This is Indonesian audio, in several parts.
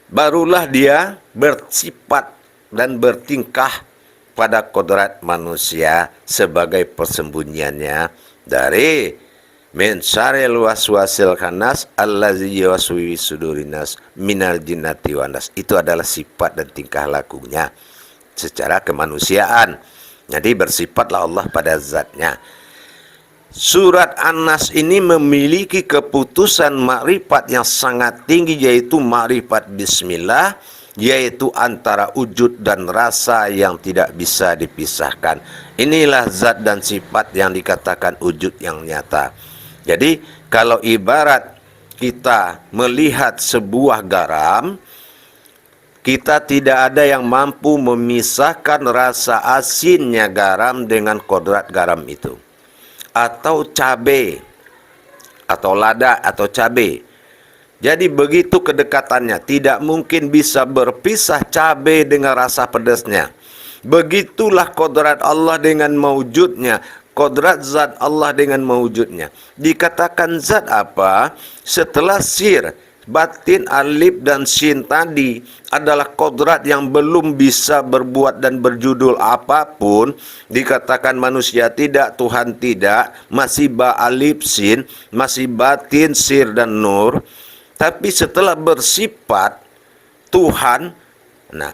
barulah dia bersifat dan bertingkah pada kodrat manusia sebagai persembunyiannya dari min syarril waswasil khannas allazi yuwaswisu sudurinas minal jinnati wan nas. Itu adalah sifat dan tingkah lakunya secara kemanusiaan. Jadi bersifatlah Allah pada zatnya. Surat An-Nas ini memiliki keputusan makrifat yang sangat tinggi, yaitu makrifat bismillah, yaitu antara wujud dan rasa yang tidak bisa dipisahkan. Inilah zat dan sifat yang dikatakan wujud yang nyata. Jadi kalau ibarat kita melihat sebuah garam, kita tidak ada yang mampu memisahkan rasa asinnya garam dengan kodrat garam itu. Atau cabai, atau lada, atau cabai. Jadi begitu kedekatannya, tidak mungkin bisa berpisah cabai dengan rasa pedasnya. Begitulah kodrat Allah dengan mewujudnya, kodrat zat Allah dengan mewujudnya. Dikatakan zat apa? Setelah sir, batin, alif, dan sin tadi adalah kodrat yang belum bisa berbuat dan berjudul apapun. Dikatakan manusia tidak, Tuhan tidak, masih ba alif sin, masih batin, sir, dan nur. Tapi setelah bersifat Tuhan, nah,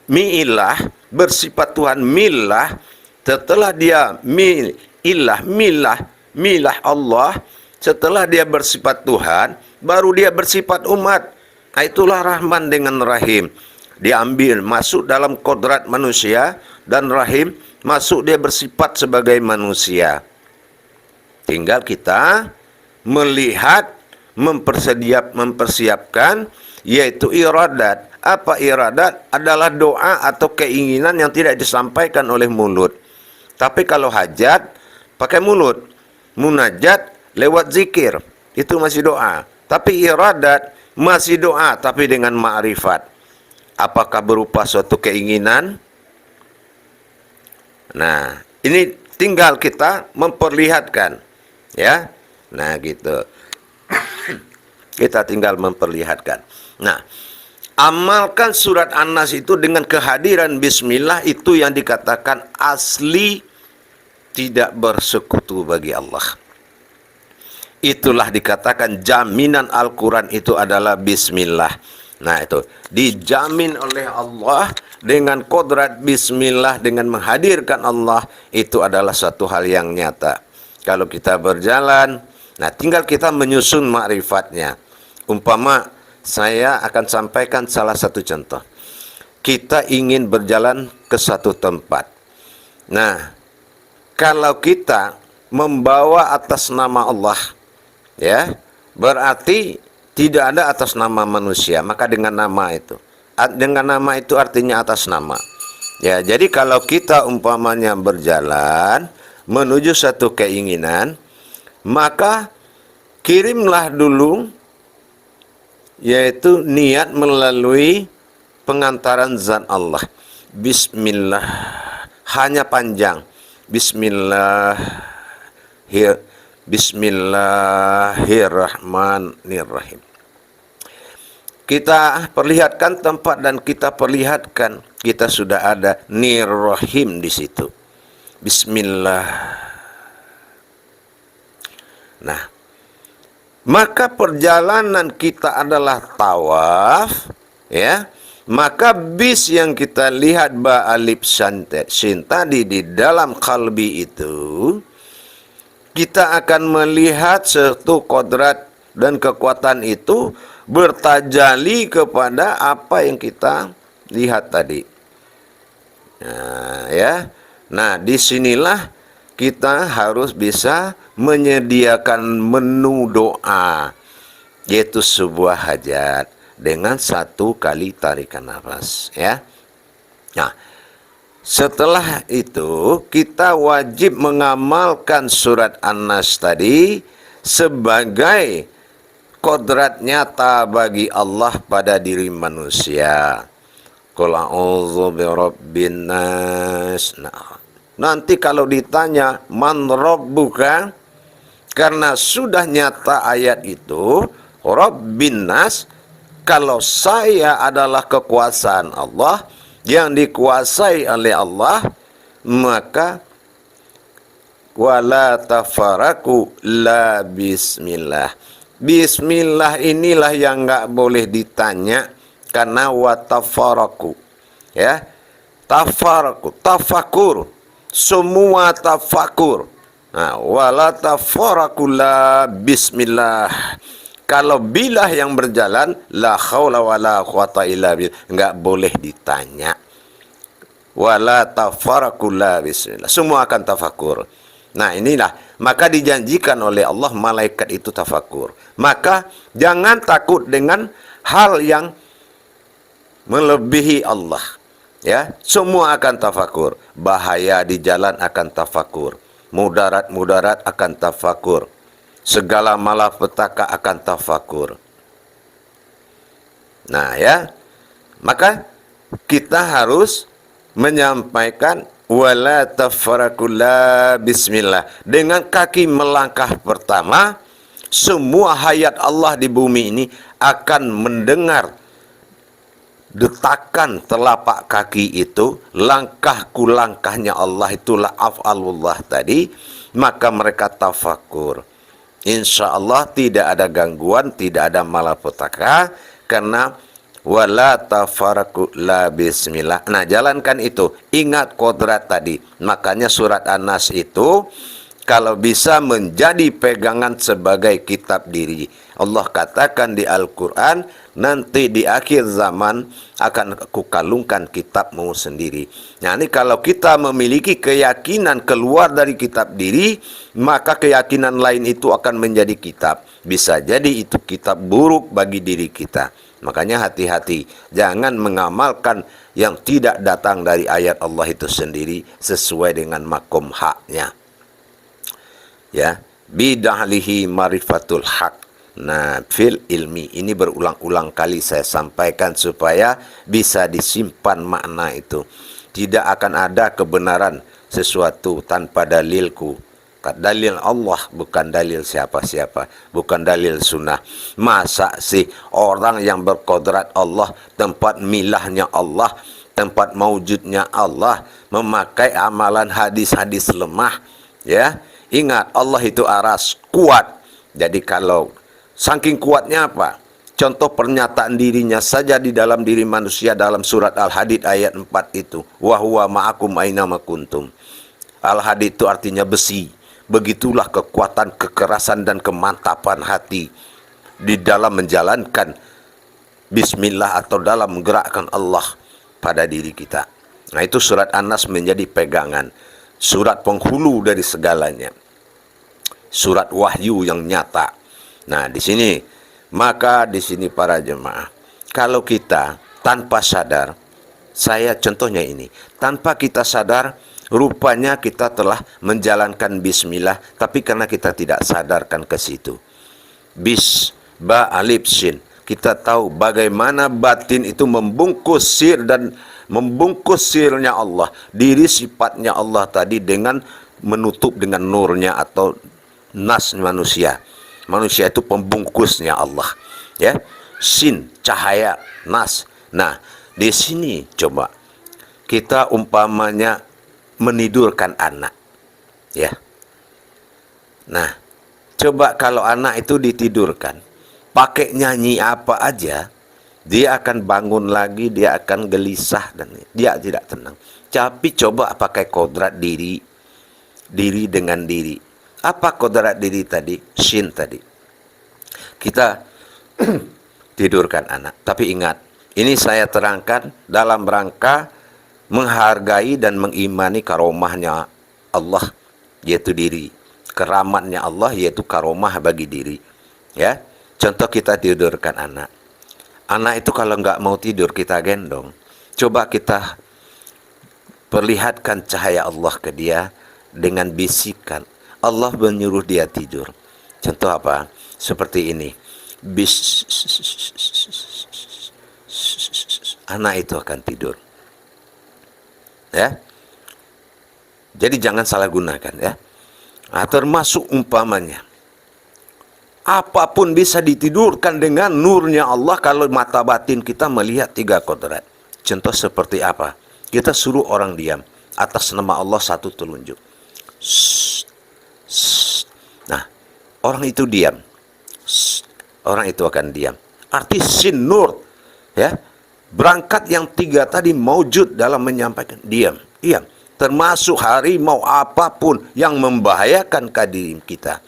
mi'ilah, bersifat Tuhan milah, setelah dia milah Allah, setelah dia bersifat Tuhan, baru dia bersifat umat. Nah, itulah Rahman dengan Rahim. Diambil masuk dalam kodrat manusia, dan Rahim masuk dia bersifat sebagai manusia. Tinggal kita melihat, mempersiapkan, yaitu iradat. Apa iradat? Adalah doa atau keinginan yang tidak disampaikan oleh mulut. Tapi kalau hajat pakai mulut, munajat lewat zikir, itu masih doa. Tapi iradat masih doa, tapi dengan ma'rifat. Apakah berupa suatu keinginan? Nah, ini tinggal kita memperlihatkan, ya. Nah, gitu. Kita tinggal memperlihatkan. Nah, amalkan surat An-Nas itu dengan kehadiran bismillah, itu yang dikatakan asli, tidak bersekutu bagi Allah. Itulah dikatakan jaminan Al-Quran itu adalah bismillah. Nah, itu dijamin oleh Allah dengan kodrat bismillah, dengan menghadirkan Allah. Itu adalah satu hal yang nyata. Kalau kita berjalan, nah, tinggal kita menyusun makrifatnya. Umpama saya akan sampaikan salah satu contoh. Kita ingin berjalan ke satu tempat. Nah, kalau kita membawa atas nama Allah, ya, berarti tidak ada atas nama manusia. Maka dengan nama itu, dengan nama itu artinya atas nama. Ya, jadi kalau kita umpamanya berjalan menuju satu keinginan, maka kirimlah dulu, yaitu niat melalui pengantaran zat Allah. Bismillah, hanya panjang. Bismillahirrahmanirrahim. Kita perlihatkan tempat dan kita perlihatkan kita sudah ada nirrahim di situ. Bismillah. Nah, maka perjalanan kita adalah tawaf, ya. Maka bis yang kita lihat ba alif sin tadi di dalam qalbi itu, kita akan melihat satu kodrat dan kekuatan itu bertajali kepada apa yang kita lihat tadi. Nah, ya. Nah, disinilah kita harus bisa menyediakan menu doa, yaitu sebuah hajat dengan satu kali tarikan nafas, ya. Nah, setelah itu kita wajib mengamalkan surat An-Nas tadi sebagai kodrat nyata bagi Allah pada diri manusia. Qul a'udzu birabbin nas. Nah, nanti kalau ditanya man rabbuka, karena sudah nyata ayat itu, Rabbin nas, Kalau saya adalah kekuasaan Allah yang dikuasai oleh Allah, maka wala tafaraku la bismillah. Bismillah inilah yang enggak boleh ditanya, karena watafaraku, ya, tafaraku, tafakur, semua tafakur. Nah, wala tafaraku la bismillah. Kalau bilah yang berjalan, la haula wala quwata illa billah, enggak boleh ditanya. Wala tafaraku la bismillah, semua akan tafakur. Nah, inilah, maka dijanjikan oleh Allah malaikat itu tafakur. Maka jangan takut dengan hal yang melebihi Allah, ya. Semua akan tafakur. Bahaya di jalan akan tafakur, mudarat-mudarat akan tafakur, segala malapetaka akan tafakur. Nah, ya, maka kita harus menyampaikan wala tafarakula bismillah. Dengan kaki melangkah pertama, semua hayat Allah di bumi ini akan mendengar detakan telapak kaki itu, langkahnya Allah, itulah af'alullah tadi, maka mereka tafakur. Insya Allah tidak ada gangguan, tidak ada malapetaka, karena wala tafaraku la bismillah. Nah, jalankan itu, ingat kodrat tadi. Makanya surat An-Nas itu kalau bisa menjadi pegangan sebagai kitab diri. Allah katakan di Al-Quran, nanti di akhir zaman akan kukalungkan kitabmu sendiri. Nah, ini kalau kita memiliki keyakinan keluar dari kitab diri, maka keyakinan lain itu akan menjadi kitab. Bisa jadi itu kitab buruk bagi diri kita. Makanya hati-hati, jangan mengamalkan yang tidak datang dari ayat Allah itu sendiri sesuai dengan makom haknya. Ya, bidahlihi marifatul haq. Nah, fil ilmi ini berulang-ulang kali saya sampaikan supaya bisa disimpan makna itu. Tidak akan ada kebenaran sesuatu tanpa dalilku. Dalil Allah, bukan dalil siapa-siapa, bukan dalil sunnah. Masa sih orang yang berkodrat Allah, tempat milahnya Allah, tempat maujudnya Allah, memakai amalan hadis-hadis lemah, ya. Ingat, Allah itu aras, kuat. Jadi kalau saking kuatnya apa? Contoh pernyataan dirinya saja di dalam diri manusia dalam surat Al-Hadid ayat 4 itu. Wa huwa ma'akum aina ma kuntum. Al-Hadid itu artinya besi. Begitulah kekuatan, kekerasan, dan kemantapan hati di dalam menjalankan bismillah atau dalam menggerakkan Allah pada diri kita. Nah, itu surat An-Nas menjadi pegangan. Surat penghulu dari segalanya. Surat wahyu yang nyata. Nah, di sini, maka di sini para jemaah, kalau kita tanpa sadar, saya contohnya ini, tanpa kita sadar, rupanya kita telah menjalankan bismillah, tapi karena kita tidak sadarkan ke situ. Bis, ba, alif, sin. Kita tahu bagaimana batin itu membungkus sir dan membungkus sirnya Allah. Diri sifatnya Allah tadi dengan menutup dengan nurnya atau nas manusia. Manusia itu pembungkusnya Allah. Ya, sin, cahaya, nas. Nah, di sini coba kita umpamanya menidurkan anak, ya. Nah, coba kalau anak itu ditidurkan, pakai nyanyi apa aja, dia akan bangun lagi, dia akan gelisah dan dia tidak tenang. Tapi coba pakai kodrat diri dengan diri. Apa kodrat diri tadi? Shin tadi. Kita tidurkan anak. Tapi ingat, ini saya terangkan dalam rangka menghargai dan mengimani karomahnya Allah, yaitu diri. Keramatnya Allah, yaitu karomah bagi diri. Ya, contoh kita tidurkan anak. Anak itu kalau nggak mau tidur, kita gendong. Coba kita perlihatkan cahaya Allah ke dia dengan bisikan. Allah menyuruh dia tidur. Contoh apa? Seperti ini. Anak itu akan tidur. Ya, jadi jangan salah gunakan, ya. Nah, termasuk umpamanya Apapun bisa ditidurkan dengan nurnya Allah kalau mata batin kita melihat tiga kodrat. Contoh seperti apa? Kita suruh orang diam. Atas nama Allah satu telunjuk. Shh, shh. Nah, orang itu diam. Shh. Orang itu akan diam. Arti sin nur. Ya, berangkat yang tiga tadi maujud dalam menyampaikan. Diam. Diam. Termasuk harimau apapun yang membahayakan diri kita.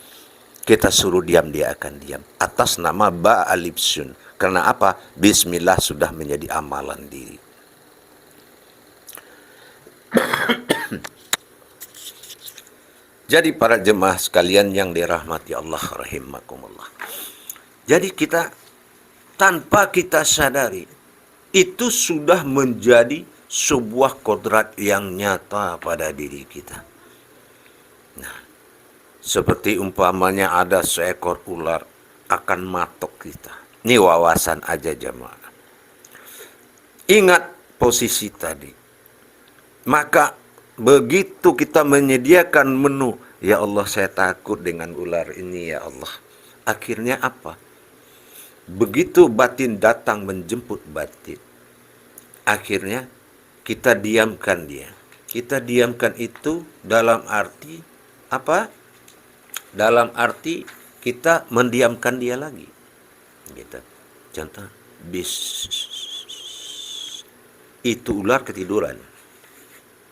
Kita suruh diam, dia akan diam. Atas nama Ba'alibsun. Karena apa? Bismillah sudah menjadi amalan diri. Jadi para jemaah sekalian yang dirahmati Allah rahimakumullah. Jadi kita, tanpa kita sadari, itu sudah menjadi sebuah kodrat yang nyata pada diri kita. Nah, seperti umpamanya ada seekor ular akan matok kita. Ini wawasan aja jemaah. Ingat posisi tadi. Maka begitu kita menyediakan menu, ya Allah saya takut dengan ular ini ya Allah. Akhirnya apa? Begitu batin datang menjemput batin. Akhirnya kita diamkan dia. Kita diamkan itu dalam arti apa? Dalam arti kita mendiamkan dia lagi. Gitu. Contoh, itu ular ketiduran.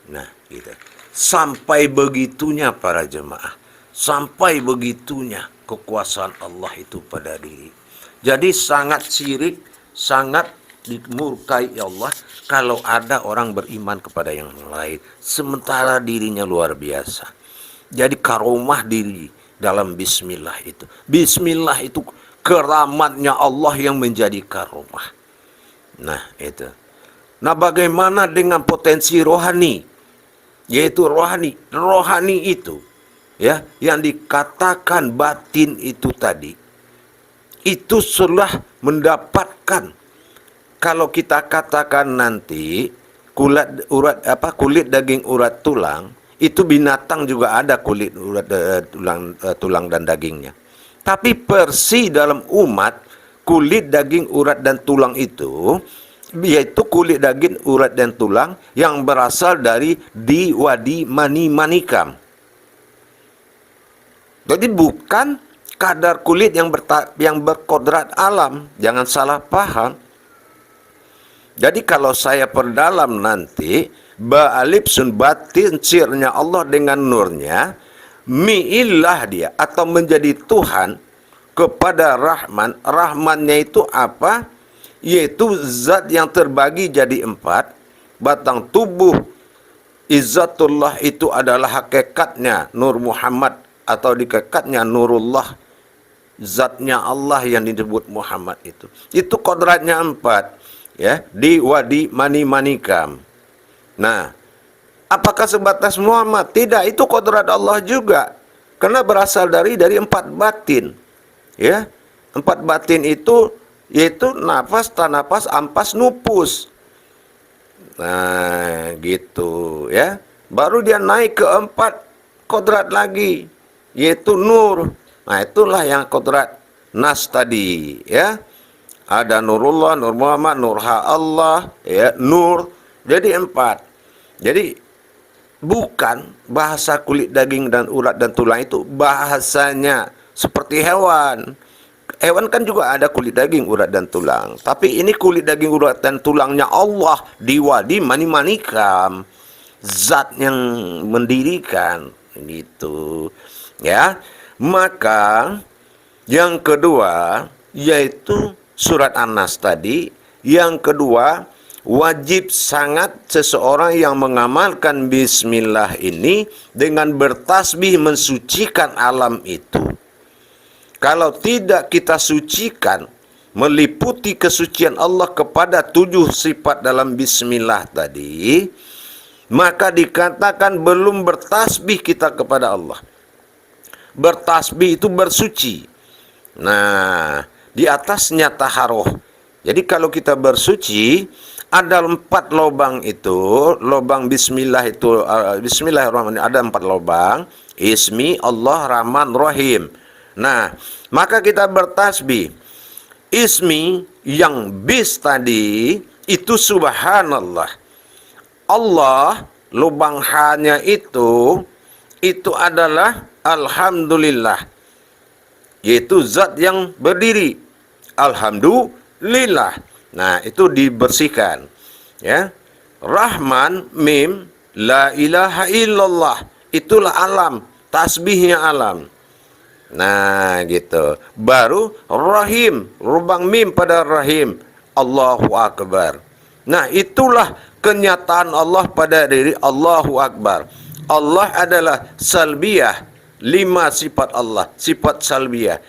Nah, gitu. Sampai begitunya para jemaah. Sampai begitunya kekuasaan Allah itu pada diri. Jadi sangat syirik, sangat dimurkai Allah kalau ada orang beriman kepada yang lain. Sementara dirinya luar biasa. Jadi karomah diri dalam bismillah itu. Bismillah itu keramatnya Allah yang menjadi karomah. Nah, itu. Nah, bagaimana dengan potensi rohani? Yaitu rohani. Rohani itu, ya, yang dikatakan batin itu tadi, itu sudah mendapatkan, kalau kita katakan nanti kulit daging urat tulang, itu binatang juga ada kulit urat tulang dan dagingnya. Tapi persi dalam umat, kulit daging urat dan tulang itu, yaitu kulit daging urat dan tulang yang berasal dari diwadi mani manikam. Jadi bukan kadar kulit yang berkodrat alam. Jangan salah paham. Jadi kalau saya perdalam nanti, Ba'alibsun batin sirnya Allah dengan nurnya, mi'illah dia atau menjadi Tuhan kepada Rahman. Rahmannya itu apa? Yaitu zat yang terbagi jadi 4. Batang tubuh Izzatullah itu adalah hakikatnya Nur Muhammad atau dikekatnya Nurullah. Zatnya Allah yang disebut Muhammad itu. Itu kodratnya 4. Ya, di wadi mani manikam. Nah, apakah sebatas Muhammad? Tidak, itu kodrat Allah juga. Karena berasal dari 4 batin. Ya, 4 batin itu yaitu nafas, tanapas, ampas, nupus. Nah, gitu ya. Baru dia naik ke 4 kodrat lagi, yaitu nur. Nah, itulah yang kodrat nas tadi, ya. Ada Nurullah, Nur Muhammad, Nur Allah, ya, Nur. Jadi 4. Jadi bukan bahasa kulit daging dan urat dan tulang itu bahasanya seperti hewan. Hewan kan juga ada kulit daging, urat dan tulang. Tapi ini kulit daging, urat dan tulangnya Allah di wadi mani manikam. Zat yang mendirikan gitu. Ya. Maka yang kedua yaitu surat An-Nas tadi. Yang kedua, wajib sangat seseorang yang mengamalkan bismillah ini dengan bertasbih mensucikan alam itu. Kalau tidak kita sucikan, meliputi kesucian Allah kepada 7 sifat dalam bismillah tadi, maka dikatakan belum bertasbih kita kepada Allah. Bertasbih itu bersuci. Nah, di atasnya taharoh. Jadi kalau kita bersuci, ada 4 lubang itu, lubang bismillah itu, bismillahirrahmanirrahim, ada 4 lubang. Ismi Allah Rahman Rahim. Nah, maka kita bertasbih. Ismi yang bis tadi itu subhanallah. Allah, lubang hanya itu adalah alhamdulillah, yaitu zat yang berdiri. Alhamdulillah. Nah, itu dibersihkan. Ya. Rahman, mim, la ilaha illallah. Itulah alam, tasbihnya alam. Nah, gitu. Baru rahim, lubang mim pada rahim. Allahu akbar. Nah, itulah kenyataan Allah pada diri. Allahu akbar. Allah adalah salbiyah, 5 sifat Allah, sifat salbiyah.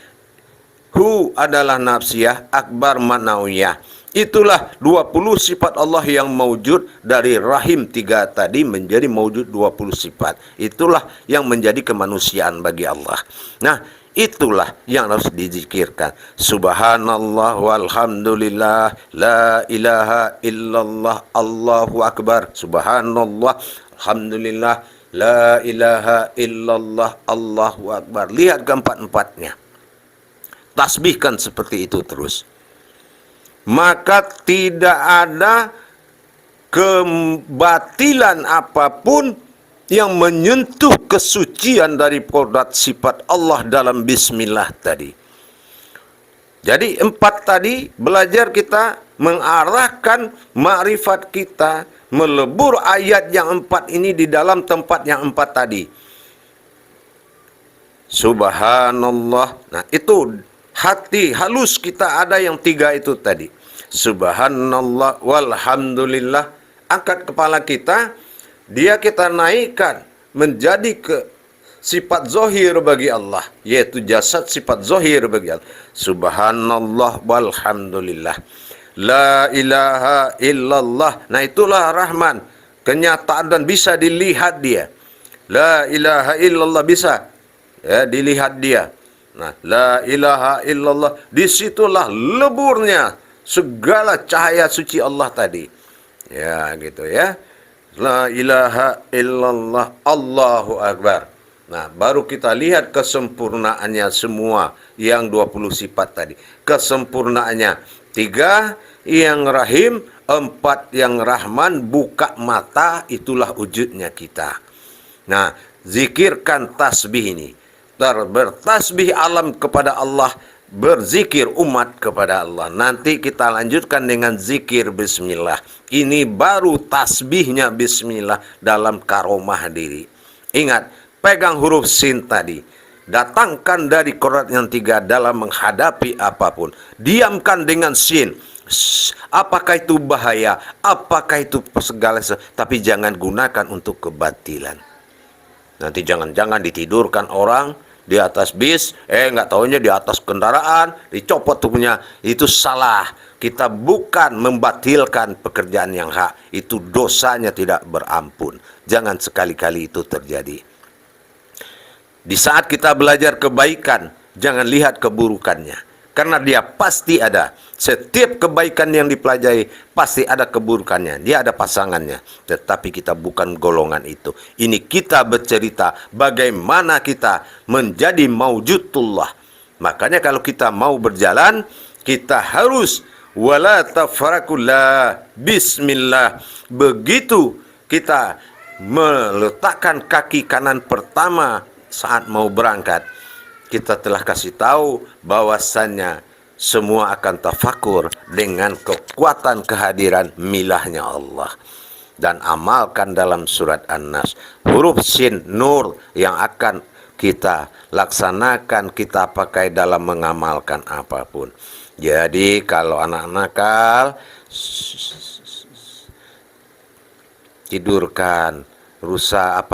Hu adalah nafsiyah, akbar manawiyah. Itulah 20 sifat Allah yang mewujud dari rahim 3 tadi menjadi mewujud 20 sifat. Itulah yang menjadi kemanusiaan bagi Allah. Nah, itulah yang harus dizikirkan. Subhanallah walhamdulillah, la ilaha illallah, Allahu akbar. Subhanallah, alhamdulillah, la ilaha illallah, Allahu akbar. Lihat keempat-empatnya. Tasbihkan seperti itu terus. Maka tidak ada kebatilan apapun yang menyentuh kesucian dari kodrat sifat Allah dalam bismillah tadi. Jadi 4 tadi belajar kita mengarahkan makrifat kita, melebur ayat yang 4 ini di dalam tempat yang 4 tadi. Subhanallah. Nah, itu hati halus kita ada yang 3 itu tadi. Subhanallah walhamdulillah. Angkat kepala kita, dia kita naikkan menjadi ke sifat zohir bagi Allah, yaitu jasad sifat zohir bagi Allah. Subhanallah walhamdulillah, la ilaha illallah. Nah, itulah Rahman, kenyataan dan bisa dilihat dia. La ilaha illallah bisa ya dilihat dia. Nah, la ilaha illallah, disitulah leburnya segala cahaya suci Allah tadi. Ya, gitu ya. La ilaha illallah, Allahu akbar. Nah, baru kita lihat kesempurnaannya semua yang 20 sifat tadi. Kesempurnaannya 3 yang rahim, 4 yang rahman, buka mata, itulah wujudnya kita. Nah, zikirkan tasbih ini. Bertasbih alam kepada Allah, berzikir umat kepada Allah. Nanti kita lanjutkan dengan zikir bismillah. Ini baru tasbihnya bismillah dalam karomah diri. Ingat, pegang huruf sin tadi. Datangkan dari kodrat yang 3 dalam menghadapi apapun. Diamkan dengan sin. Apakah itu bahaya? Apakah itu segala sesuatu? Tapi jangan gunakan untuk kebatilan. Nanti jangan-jangan ditidurkan orang di atas bis, nggak taunya di atas kendaraan, dicopot tubuhnya. Itu salah. Kita bukan membatilkan pekerjaan yang hak. Itu dosanya tidak berampun. Jangan sekali-kali itu terjadi. Di saat kita belajar kebaikan, jangan lihat keburukannya. Karena dia pasti ada. Setiap kebaikan yang dipelajari pasti ada keburukannya. Dia ada pasangannya. Tetapi kita bukan golongan itu. Ini kita bercerita bagaimana kita menjadi maujudullah. Makanya kalau kita mau berjalan, kita harus wala tafarakullah bismillah. Begitu kita meletakkan kaki kanan pertama saat mau berangkat, kita telah kasih tahu bahwasannya semua akan tafakur dengan kekuatan kehadiran milahnya Allah. Dan amalkan dalam surat An-Nas. Huruf sin nur yang akan kita laksanakan, kita pakai dalam mengamalkan apapun. Jadi kalau anak nakal, tidurkan, rusak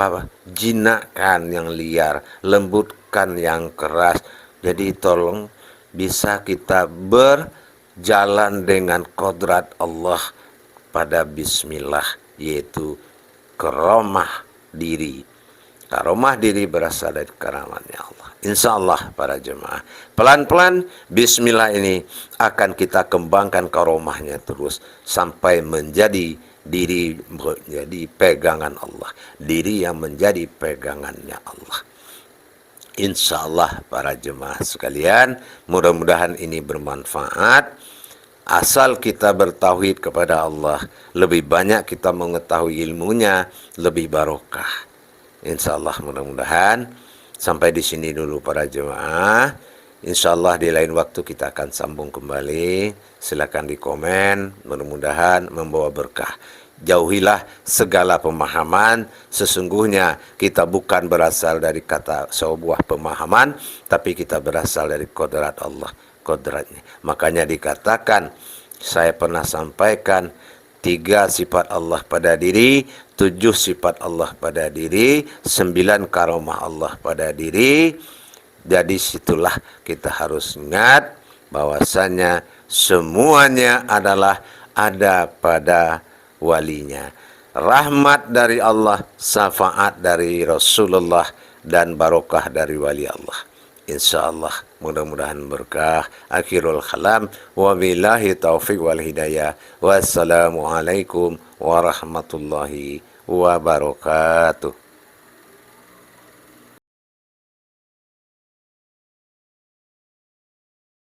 jinakkan yang liar, lembutkan yang keras. Jadi tolong bisa kita berjalan dengan kodrat Allah pada bismillah, yaitu karomah diri. Karomah diri berasal dari karamatnya Allah. Insya Allah para jemaah, pelan-pelan bismillah ini akan kita kembangkan karomahnya terus sampai menjadi diri, menjadi pegangan Allah, diri yang menjadi pegangannya Allah. Insya Allah para jemaah sekalian, mudah-mudahan ini bermanfaat. Asal kita bertauhid kepada Allah, lebih banyak kita mengetahui ilmunya, lebih barokah. Insya Allah mudah-mudahan. Sampai di sini dulu para jemaah. Insya Allah di lain waktu kita akan sambung kembali. Silakan di komen, mudah-mudahan membawa berkah. Jauhilah segala pemahaman. Sesungguhnya kita bukan berasal dari kata sebuah pemahaman, tapi kita berasal dari kodrat Allah, kodratnya. Makanya dikatakan, saya pernah sampaikan, 3 sifat Allah pada diri, 7 sifat Allah pada diri, 9 karomah Allah pada diri. Jadi situlah kita harus ingat bahwasanya semuanya adalah ada pada walinya. Rahmat dari Allah, syafaat dari Rasulullah, dan barokah dari wali Allah. Insyaallah mudah-mudahan berkah. Akhirul kalam, wabillahi taufiq wal hidayah. Wassalamualaikum warahmatullahi wabarakatuh.